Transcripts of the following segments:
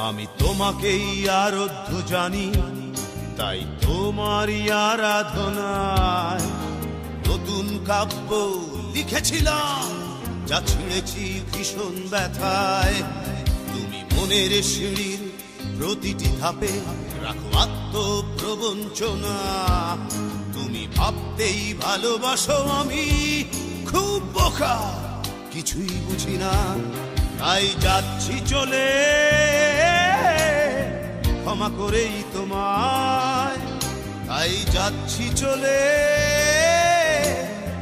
আমি তোমাকেই আরাধ্য জানি, তাই তোমারই আরাধনায় নতুন কাব্য লিখেছিলাম, যা ছিঁড়েছি ভীষণ ব্যথায়। তুমি মনের সিঁড়ির প্রতিটি ধাপে রাখো আত্মপ্রবঞ্চনা। তুমি ভাবতেই ভালোবাসো, আমি খুব বোকা, কিছুই বুঝি না। তাই যাচ্ছি চলে, ক্ষমা করেই তোমায়। তাই যাচ্ছি চলে,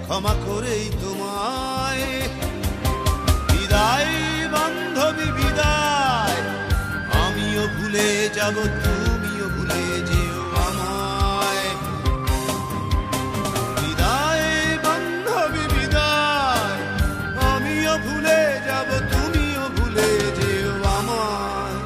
ক্ষমা করেই তোমায়। বিদায় বান্ধবী বিদায়, আমিও ভুলে যাব, তুমিও ভুলে যেও আমায়। বিদায় বান্ধবী বিদায়, আমিও ভুলে যাব, তুমিও ভুলে যেও আমায়।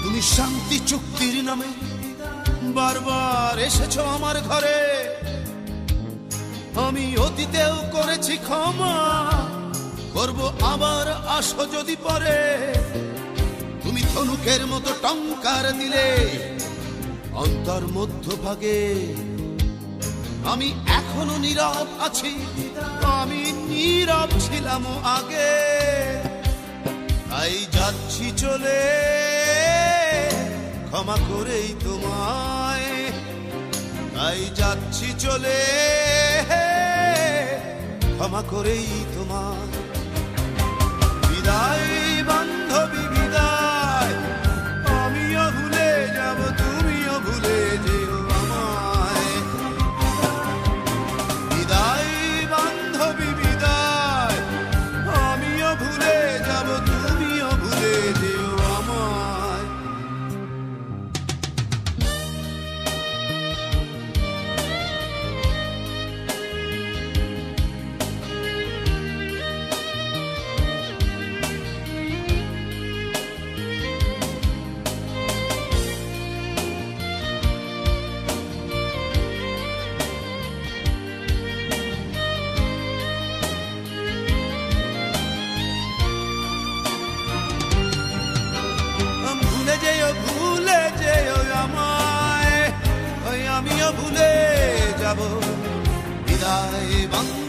তুমি শান্তি চুক্তির নামে বারবার এসেছো আমার ঘরে। আমি অতীতেও করেছি ক্ষমা, করব আবার, আসো যদি পরে। তুমি ধনুকের মতো টঙ্কার দিলে অন্তর মধ্যভাগে। আমি এখনো নীরব আছি, আমি নীরব ছিলাম আগে। তাই যাচ্ছি চলে, ক্ষমা করেই তোমায়। তাই যাচ্ছি চলে, ক্ষমা করেই তোমায়। বিদায় বান্ধবী বিদায়, আমিও ভুলে যাব, তুমিও ভুলে যেও আমায়। বিদায় বান্ধবী বিদায়, আমিও ভুলে যাব, তুমিও ভুলে যেও আমায়। ভুলে যেও আমায়, আমিও ভুলে যাব। বিদায় বান্ধবী।